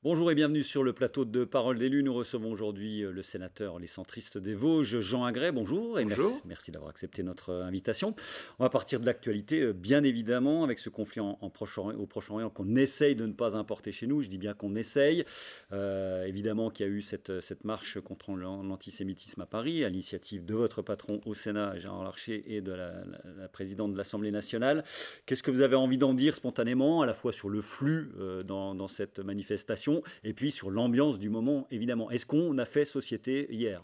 Bonjour et bienvenue sur le plateau de Parole d'élus. Nous recevons aujourd'hui le sénateur Les Centristes des Vosges, Jean Agré. Bonjour et merci, Bonjour. merci d'avoir accepté notre invitation. On va partir de l'actualité, bien évidemment, avec ce conflit au Proche-Orient qu'on essaye de ne pas importer chez nous. Je dis bien qu'on essaye. Évidemment qu'il y a eu cette marche contre l'antisémitisme à Paris, à l'initiative de votre patron au Sénat, Gérard Larcher, et de la présidente de l'Assemblée nationale. Qu'est-ce que vous avez envie d'en dire spontanément, à la fois sur le flux dans cette manifestation et puis sur l'ambiance du moment, évidemment. Est-ce qu'on a fait société hier?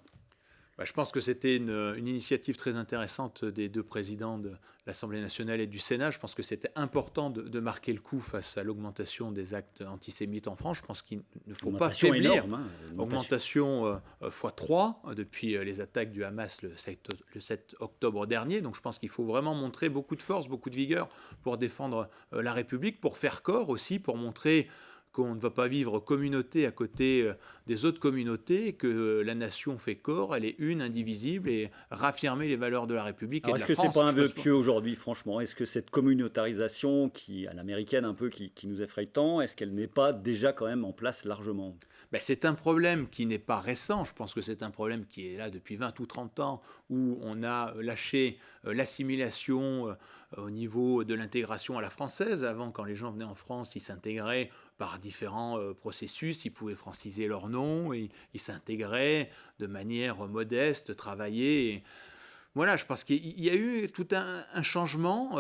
Je pense que c'était une initiative très intéressante des deux présidents de l'Assemblée nationale et du Sénat. Je pense que c'était important de marquer le coup face à l'augmentation des actes antisémites en France. Je pense qu'il ne faut pas Augmentation faiblir. énorme, hein, Augmentation x3 depuis les attaques du Hamas le 7 octobre dernier. Donc je pense qu'il faut vraiment montrer beaucoup de force, beaucoup de vigueur pour défendre la République, pour faire corps aussi, pour montrer qu'on ne va pas vivre communauté à côté des autres communautés, que la nation fait corps, elle est une, indivisible, et raffirmer les valeurs de la République et Alors de est-ce la que c'est France. pas un vœu pieux aujourd'hui, franchement? Est-ce que cette communautarisation, à l'américaine un peu, qui nous effraie tant, est-ce qu'elle n'est pas déjà quand même en place largement? C'est un problème qui n'est pas récent. Je pense que c'est un problème qui est là depuis 20 ou 30 ans, où on a lâché l'assimilation au niveau de l'intégration à la française. Avant, quand les gens venaient en France, ils s'intégraient par différents processus, ils pouvaient franciser leur nom, et ils s'intégraient de manière modeste, travailler. Voilà, je pense qu'il y a eu tout un changement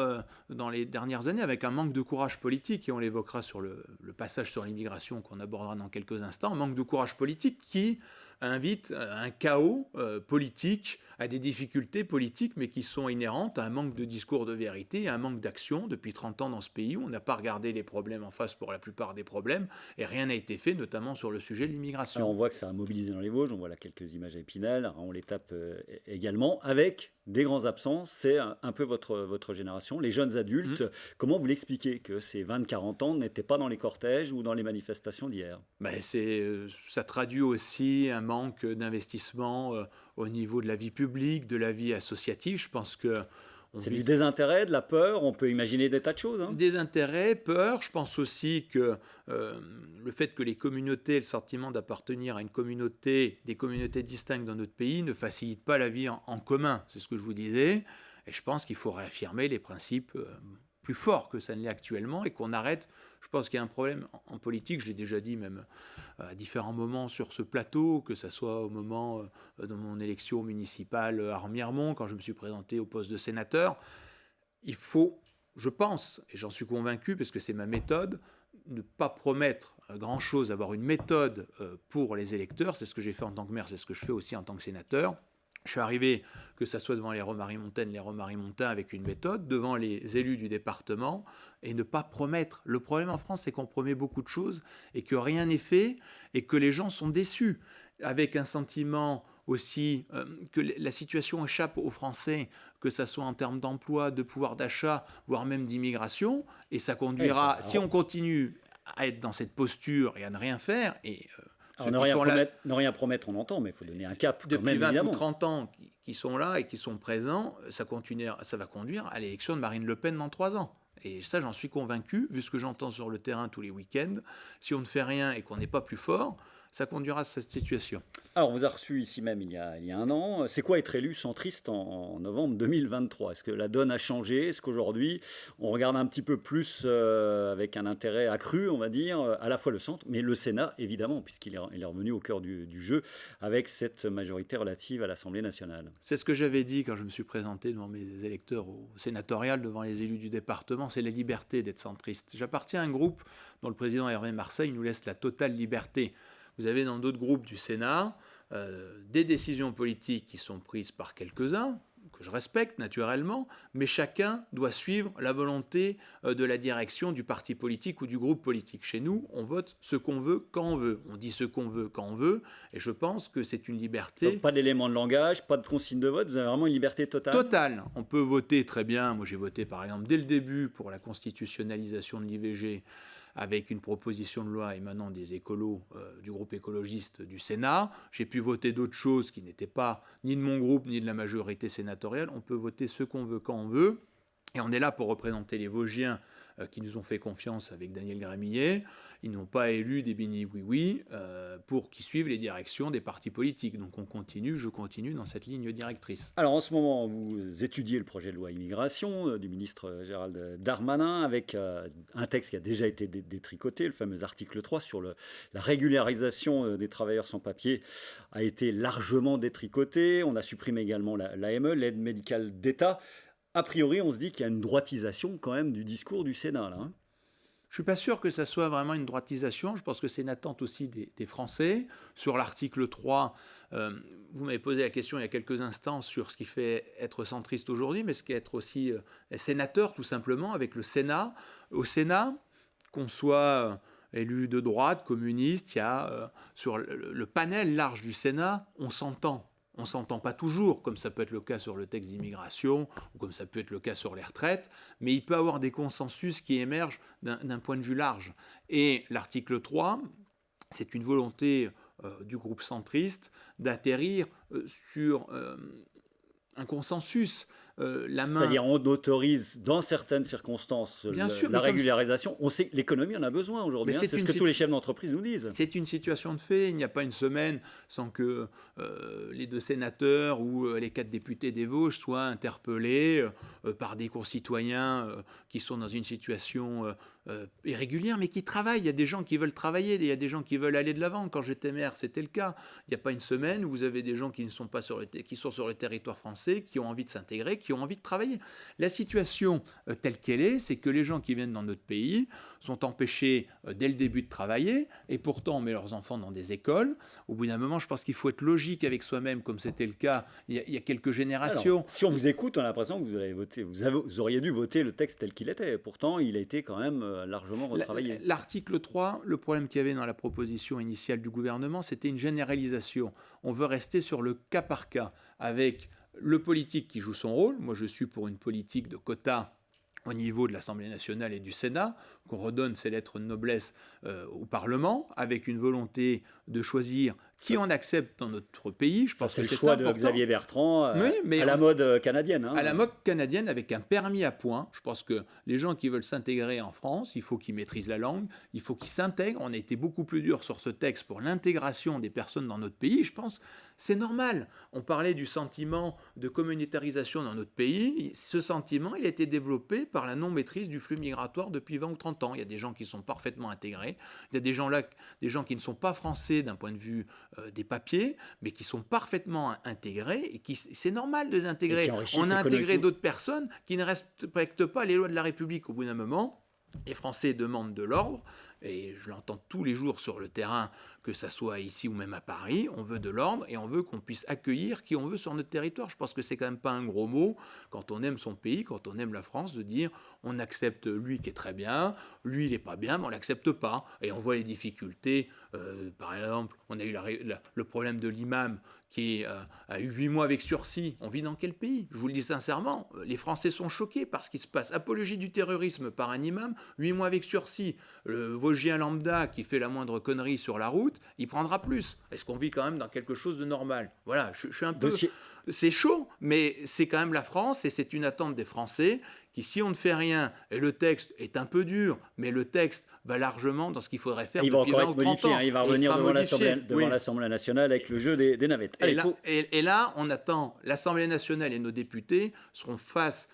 dans les dernières années, avec un manque de courage politique, et on l'évoquera sur le passage sur l'immigration qu'on abordera dans quelques instants, un manque de courage politique qui invite à un chaos politique, à des difficultés politiques, mais qui sont inhérentes à un manque de discours de vérité, à un manque d'action depuis 30 ans dans ce pays, où on n'a pas regardé les problèmes en face pour la plupart des problèmes, et rien n'a été fait, notamment sur le sujet de Alors on l'immigration. voit que ça a mobilisé dans les Vosges, on voit là quelques images à Épinal, on les tape également, avec des grands absents, c'est un peu votre génération, les jeunes adultes. Comment vous l'expliquez que ces 20-40 ans n'étaient pas dans les cortèges ou dans les manifestations d'hier? Ça traduit aussi un manque d'investissement au niveau de la vie publique, de la vie associative. Je pense que on C'est vit du désintérêt, de la peur, on peut imaginer des tas de choses, hein. des intérêts, peur. Je pense aussi que le fait que les communautés aient le sentiment d'appartenir à une communauté, des communautés distinctes dans notre pays, ne facilite pas la vie en commun. C'est ce que je vous disais. Et je pense qu'il faut réaffirmer les principes plus forts que ça ne l'est actuellement, et qu'on arrête. Je pense qu'il y a un problème en politique, je l'ai déjà dit même à différents moments sur ce plateau, que ce soit au moment de mon élection municipale à Remiremont, quand je me suis présenté au poste de sénateur. Il faut, je pense, et j'en suis convaincu parce que c'est ma méthode, ne pas promettre grand-chose, avoir une méthode pour les électeurs. C'est ce que j'ai fait en tant que maire, c'est ce que je fais aussi en tant que sénateur. Je suis arrivé, que ce soit devant les Romarimontaines, les Romarimontains, avec une méthode, devant les élus du département, et ne pas promettre. Le problème en France, c'est qu'on promet beaucoup de choses et que rien n'est fait, et que les gens sont déçus, avec un sentiment aussi que la situation échappe aux Français, que ce soit en termes d'emploi, de pouvoir d'achat, voire même d'immigration, et ça conduira, si on continue à être dans cette posture et à ne rien faire, et Alors ceux qui sont là ne rien promettre, on entend, mais il faut donner un cap quand depuis même, 20 ou évidemment. 30 ans qui sont là et qui sont présents, ça va conduire à l'élection de Marine Le Pen dans 3 ans. Et ça, j'en suis convaincu, vu ce que j'entends sur le terrain tous les week-ends. Si on ne fait rien et qu'on n'est pas plus fort, ça conduira à cette situation. Alors, on vous a reçu ici même il y a un an. C'est quoi être élu centriste en novembre 2023? Est-ce que la donne a changé? Est-ce qu'aujourd'hui, on regarde un petit peu plus avec un intérêt accru, on va dire, à la fois le centre, mais le Sénat, évidemment, puisqu'il est revenu au cœur du jeu avec cette majorité relative à l'Assemblée nationale? C'est ce que j'avais dit quand je me suis présenté devant mes électeurs au sénatorial, devant les élus du département, c'est la liberté d'être centriste. J'appartiens à un groupe dont le président Hervé Marseille nous laisse la totale liberté. Vous avez dans d'autres groupes du Sénat des décisions politiques qui sont prises par quelques-uns, que je respecte naturellement, mais chacun doit suivre la volonté de la direction du parti politique ou du groupe politique. Chez nous, on vote ce qu'on veut quand on veut. On dit ce qu'on veut quand on veut, et je pense que c'est une liberté. Donc, pas d'éléments de langage, pas de consigne de vote, vous avez vraiment une liberté totale? Total. On peut voter très bien. Moi, j'ai voté, par exemple, dès le début pour la constitutionnalisation de l'IVG, avec une proposition de loi émanant des écolos, du groupe écologiste du Sénat. J'ai pu voter d'autres choses qui n'étaient pas ni de mon groupe, ni de la majorité sénatoriale. On peut voter ce qu'on veut quand on veut. Et on est là pour représenter les Vosgiens qui nous ont fait confiance avec Daniel Gramillet. Ils n'ont pas élu des bénis oui-oui pour qu'ils suivent les directions des partis politiques. Donc je continue dans cette ligne directrice. Alors en ce moment, vous étudiez le projet de loi immigration du ministre Gérald Darmanin avec un texte qui a déjà été détricoté, le fameux article 3 sur la régularisation des travailleurs sans papier a été largement détricoté. On a supprimé également l'AME, l'aide médicale d'État. A priori, on se dit qu'il y a une droitisation quand même du discours du Sénat là. Je ne suis pas sûr que ça soit vraiment une droitisation. Je pense que c'est une attente aussi des Français. Sur l'article 3, vous m'avez posé la question il y a quelques instants sur ce qui fait être centriste aujourd'hui, mais ce qui est être aussi sénateur tout simplement avec le Sénat. Au Sénat, qu'on soit élu de droite, communiste, il y a sur le panel large du Sénat, on s'entend. On ne s'entend pas toujours, comme ça peut être le cas sur le texte d'immigration ou comme ça peut être le cas sur les retraites, mais il peut y avoir des consensus qui émergent d'un point de vue large. Et l'article 3, c'est une volonté du groupe centriste d'atterrir sur un consensus. C'est-à-dire on autorise dans certaines circonstances la régularisation. On sait que l'économie en a besoin aujourd'hui. C'est ce que tous les chefs d'entreprise nous disent. C'est une situation de fait. Il n'y a pas une semaine sans que les 2 sénateurs ou les 4 députés des Vosges soient interpellés par des concitoyens qui sont dans une situation irrégulière, mais qui travaillent. Il y a des gens qui veulent travailler, il y a des gens qui veulent aller de l'avant. Quand j'étais maire, c'était le cas. Il n'y a pas une semaine où vous avez des gens qui ne sont pas qui sont sur le territoire français, qui ont envie de s'intégrer, qui ont envie de travailler. La situation telle qu'elle est, c'est que les gens qui viennent dans notre pays sont empêchés dès le début de travailler, et pourtant on met leurs enfants dans des écoles. Au bout d'un moment, je pense qu'il faut être logique avec soi-même, comme c'était le cas il y a quelques générations. Alors, si on vous écoute, on a l'impression que vous auriez dû voter le texte tel qu'il était. Pourtant, il a été quand même largement retravaillé. L'article 3, le problème qu'il y avait dans la proposition initiale du gouvernement, c'était une généralisation. On veut rester sur le cas par cas, avec le politique qui joue son rôle. Moi, je suis pour une politique de quotas au niveau de l'Assemblée nationale et du Sénat, qu'on redonne ces lettres de noblesse au Parlement, avec une volonté de choisir qui on accepte dans notre pays. Je pense c'est que le choix de Xavier Bertrand mais à la mode canadienne. À la mode canadienne, avec un permis à points. Je pense que les gens qui veulent s'intégrer en France, il faut qu'ils maîtrisent la langue, il faut qu'ils s'intègrent. On a été beaucoup plus dur sur ce texte pour l'intégration des personnes dans notre pays. Je pense c'est normal. On parlait du sentiment de communautarisation dans notre pays. Ce sentiment, il a été développé par la non-maîtrise du flux migratoire depuis 20 ou 30 ans. Il y a des gens qui sont parfaitement intégrés. Il y a des gens qui ne sont pas français d'un point de vue des papiers, mais qui sont parfaitement intégrés et c'est normal de les intégrer. On a intégré d'autres personnes qui ne respectent pas les lois de la République. Au bout d'un moment, les Français demandent de l'ordre, et je l'entends tous les jours sur le terrain, que ça soit ici ou même à Paris, on veut de l'ordre et on veut qu'on puisse accueillir qui on veut sur notre territoire. Je pense que c'est quand même pas un gros mot, quand on aime son pays, quand on aime la France, de dire on accepte lui qui est très bien, lui il est pas bien, mais on l'accepte pas. Et on voit les difficultés, par exemple, on a eu le problème de l'imam qui a eu 8 mois avec sursis. On vit dans quel pays? Je vous le dis sincèrement, les Français sont choqués par ce qui se passe. Apologie du terrorisme par un imam, 8 mois avec sursis. Le Vosgien lambda qui fait la moindre connerie sur la route, il prendra plus. Est-ce qu'on vit quand même dans quelque chose de normal? Voilà, je suis un peu... C'est chaud, mais c'est quand même la France et c'est une attente des Français qui, si on ne fait rien, et le texte est un peu dur, mais le texte va largement dans ce qu'il faudrait faire depuis 20 ou 30 ans. Il va revenir devant l'Assemblée nationale avec le jeu des navettes. Et là, on attend, l'Assemblée nationale et nos députés seront face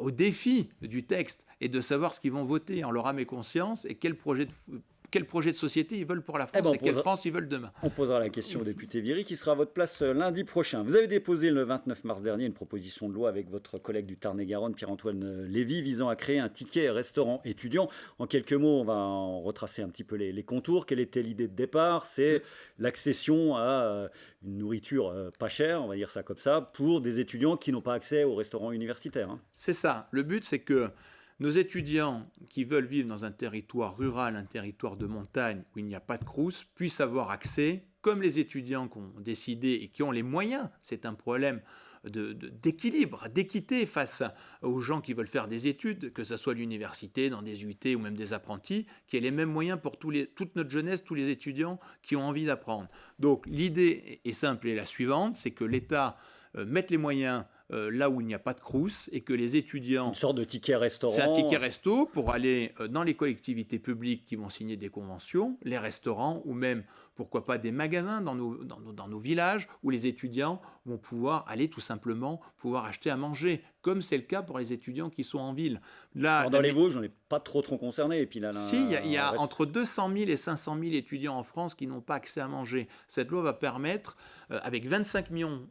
au défi du texte et de savoir ce qu'ils vont voter en leur âme et conscience et quel projet de société ils veulent pour la France et quelle France ils veulent demain. On posera la question au député Viry qui sera à votre place lundi prochain. Vous avez déposé le 29 mars dernier une proposition de loi avec votre collègue du Tarn-et-Garonne, Pierre-Antoine Lévy, visant à créer un ticket restaurant étudiant. En quelques mots, on va en retracer un petit peu les contours. Quelle était l'idée de départ? C'est l'accession à une nourriture pas chère, on va dire ça comme ça, pour des étudiants qui n'ont pas accès au restaurant universitaire. C'est ça. Le but, c'est que nos étudiants qui veulent vivre dans un territoire rural, un territoire de montagne où il n'y a pas de crous, puissent avoir accès, comme les étudiants qui ont décidé et qui ont les moyens. C'est un problème d'équilibre, d'équité face aux gens qui veulent faire des études, que ce soit l'université, dans des UT ou même des apprentis, qui aient les mêmes moyens pour toute notre jeunesse, tous les étudiants qui ont envie d'apprendre. Donc l'idée est simple et la suivante, c'est que l'État mette les moyens là où il n'y a pas de crous et que les étudiants... Une sorte de ticket restaurant. C'est un ticket resto pour aller dans les collectivités publiques qui vont signer des conventions, les restaurants ou même, pourquoi pas, des magasins dans nos villages où les étudiants vont pouvoir aller tout simplement pouvoir acheter à manger, comme c'est le cas pour les étudiants qui sont en ville. Là, Alors, dans les Vosges, on n'est pas trop concerné. Et puis là, si, il y a entre 200 000 et 500 000 étudiants en France qui n'ont pas accès à manger. Cette loi va permettre, avec 25 millions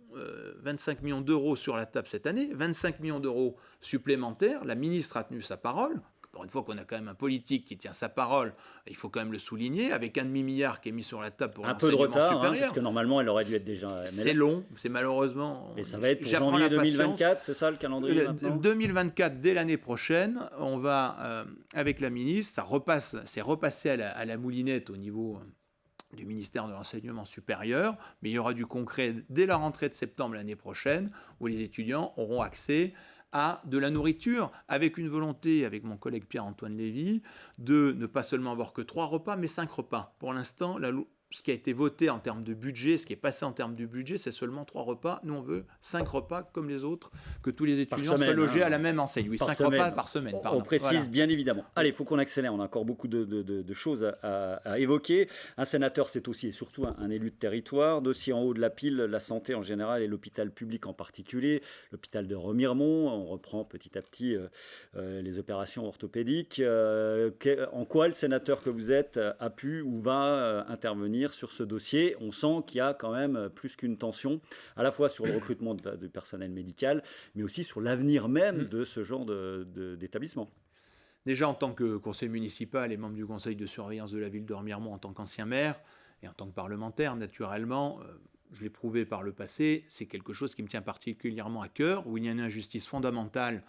d'euros sur la table cette année, 25 millions d'euros supplémentaires, la ministre a tenu sa parole. Encore une fois qu'on a quand même un politique qui tient sa parole, il faut quand même le souligner, avec 1,5 milliard qui est mis sur la table pour l'enseignement supérieur. Un peu de retard, parce que normalement, elle aurait dû être déjà... C'est long, c'est malheureusement... Et ça va être pour janvier 2024, c'est ça le calendrier maintenant ? 2024, dès l'année prochaine, on va, avec la ministre, c'est repassé à la moulinette au niveau du ministère de l'Enseignement supérieur, mais il y aura du concret dès la rentrée de septembre l'année prochaine, où les étudiants auront accès à de la nourriture, avec une volonté, avec mon collègue Pierre-Antoine Lévy, de ne pas seulement avoir que 3 repas, mais 5 repas. Pour l'instant, ce qui a été voté en termes de budget, ce qui est passé en termes de budget, c'est seulement 3 repas. Nous, on veut 5 repas comme les autres, que tous les étudiants soient logés à la même enseigne. Oui, 5 repas par semaine. On précise bien évidemment. Allez, il faut qu'on accélère, on a encore beaucoup de choses à évoquer. Un sénateur, c'est aussi et surtout un élu de territoire. Dossier en haut de la pile, la santé en général et l'hôpital public en particulier. L'hôpital de Remiremont, on reprend petit à petit les opérations orthopédiques. En quoi le sénateur que vous êtes a pu ou va intervenir sur ce dossier? On sent qu'il y a quand même plus qu'une tension, à la fois sur le recrutement du personnel médical, mais aussi sur l'avenir même de ce genre d'établissement. Déjà, en tant que conseiller municipal et membre du conseil de surveillance de la ville de Remiremont, en tant qu'ancien maire et en tant que parlementaire, naturellement, je l'ai prouvé par le passé, c'est quelque chose qui me tient particulièrement à cœur, où il y a une injustice fondamentale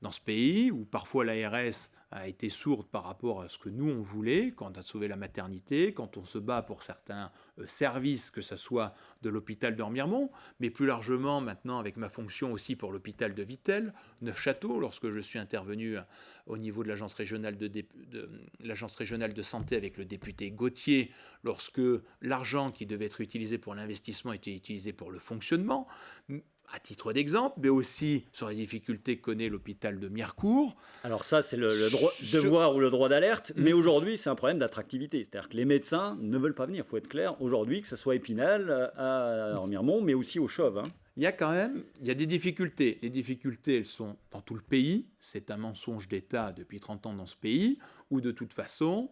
dans ce pays, où parfois l'ARS a été sourde par rapport à ce que nous on voulait, quand on a sauvé la maternité, quand on se bat pour certains services, que ce soit de l'hôpital de Remiremont, mais plus largement maintenant avec ma fonction aussi pour l'hôpital de Vittel, Neufchâteau, lorsque je suis intervenu au niveau de l'agence régionale l'agence régionale de santé avec le député Gauthier, lorsque l'argent qui devait être utilisé pour l'investissement était utilisé pour le fonctionnement, à titre d'exemple, mais aussi sur les difficultés que connaît l'hôpital de Mirecourt. Alors ça, c'est le devoir ou le droit d'alerte, mais aujourd'hui, c'est un problème d'attractivité. C'est-à-dire que les médecins ne veulent pas venir, il faut être clair, aujourd'hui, que ce soit à Épinal, à Remiremont, mais aussi au Chauves. Il y a des difficultés. Les difficultés, elles sont dans tout le pays. C'est un mensonge d'État depuis 30 ans dans ce pays, où de toute façon,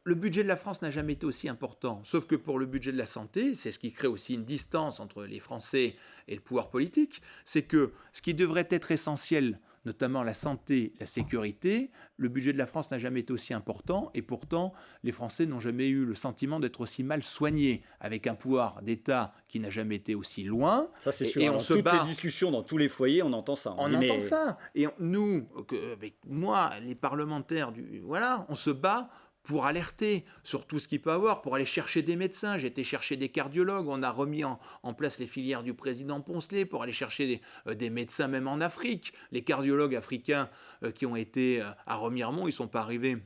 le budget de la France n'a jamais été aussi important, sauf que pour le budget de la santé, c'est ce qui crée aussi une distance entre les Français et le pouvoir politique, c'est que ce qui devrait être essentiel, notamment la santé, la sécurité, le budget de la France n'a jamais été aussi important, et pourtant, les Français n'ont jamais eu le sentiment d'être aussi mal soignés, avec un pouvoir d'État qui n'a jamais été aussi loin. Ça, c'est sûr. Et on se bat. Toutes les discussions dans tous les foyers, on entend ça. On entend ça. Et nous, avec moi, les parlementaires, on se bat pour alerter sur tout ce qu'il peut avoir, pour aller chercher des médecins. J'ai été chercher des cardiologues, on a remis en place les filières du président Poncelet pour aller chercher des médecins même en Afrique. Les cardiologues africains qui ont été à Remiremont, ils ne sont pas arrivés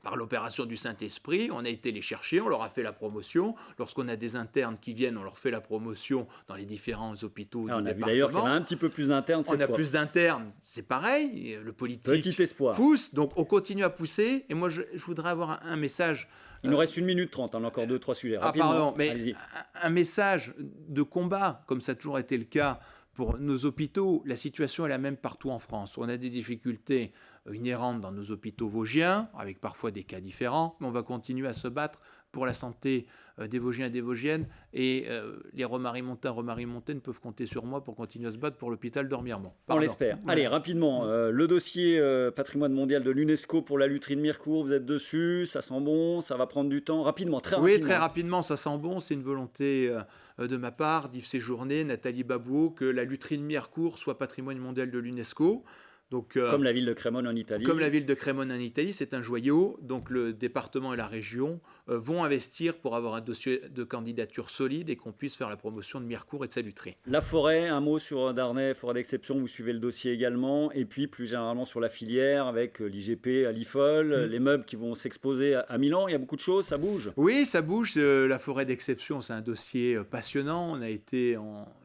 par l'opération du Saint-Esprit, on a été les chercher, on leur a fait la promotion. Lorsqu'on a des internes qui viennent, on leur fait la promotion dans les différents hôpitaux du département. On a vu d'ailleurs qu'il y en a un petit peu plus d'internes cette fois. On a plus d'internes, c'est pareil, le politique Petit espoir. Pousse, donc on continue à pousser. Et moi, je voudrais avoir un message. Il nous reste 1 minute 30, on a encore 2-3 sujets. Rapidement. Pardon, mais un message de combat, comme ça a toujours été le cas pour nos hôpitaux. La situation est la même partout en France. On a des difficultés inhérentes dans nos hôpitaux vosgiens, avec parfois des cas différents, mais on va continuer à se battre pour la santé des Vosgiens et des Vosgiennes, et les Remarimontaines peuvent compter sur moi pour continuer à se battre pour l'hôpital de Remiremont. On l'espère. Allez, rapidement, le dossier patrimoine mondial de l'UNESCO pour la lutherie de Mirecourt, vous êtes dessus, ça sent bon, ça va prendre du temps, rapidement, très rapidement. Oui, très rapidement, ça sent bon, c'est une volonté de ma part, d'Yves Séjourné, Nathalie Babouot, que la lutherie de Mirecourt soit patrimoine mondial de l'UNESCO. Donc, comme la ville de Crémone en Italie. Comme la ville de Crémone en Italie, c'est un joyau. Donc le département et la région vont investir pour avoir un dossier de candidature solide et qu'on puisse faire la promotion de Mirecourt et de Saluttré. La forêt, un mot sur Darney, forêt d'exception, vous suivez le dossier également. Et puis plus généralement sur la filière avec l'IGP à l'IFOL, les meubles qui vont s'exposer à Milan. Il y a beaucoup de choses, ça bouge. Oui, ça bouge. La forêt d'exception, c'est un dossier passionnant. On a été,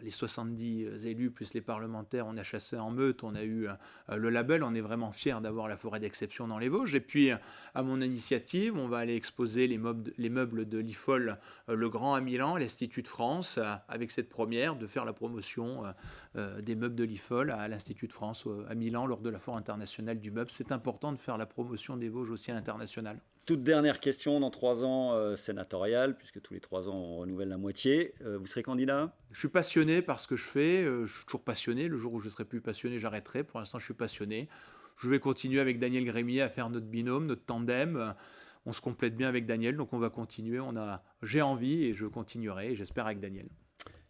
les 70 élus plus les parlementaires, on a chassé en meute, on a eu le label. On est vraiment fiers d'avoir la forêt d'exception dans les Vosges. Et puis, à mon initiative, on va aller exposer les meubles de l'IFOL Le Grand à Milan, l'Institut de France, avec cette première, de faire la promotion des meubles de l'IFOL à l'Institut de France à Milan lors de la Foire internationale du meuble. C'est important de faire la promotion des Vosges aussi à l'international. Toute dernière question, dans 3 ans sénatorial, puisque tous les 3 ans on renouvelle la moitié, vous serez candidat? Je suis passionné par ce que je fais, je suis toujours passionné. Le jour où je ne serai plus passionné, j'arrêterai. Pour l'instant, je suis passionné. Je vais continuer avec Daniel Grémier à faire notre binôme, notre tandem. On se complète bien avec Daniel, donc on va continuer. J'ai envie et je continuerai, et j'espère avec Daniel.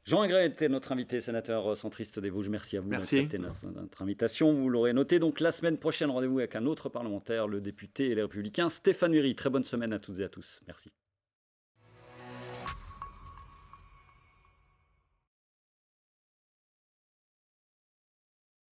Jean Aigret était notre invité, sénateur centriste des Vosges. Merci à vous d'accepter notre invitation. Vous l'aurez noté. Donc la semaine prochaine, rendez-vous avec un autre parlementaire, le député et les Républicains, Stéphane Hury. Très bonne semaine à toutes et à tous. Merci.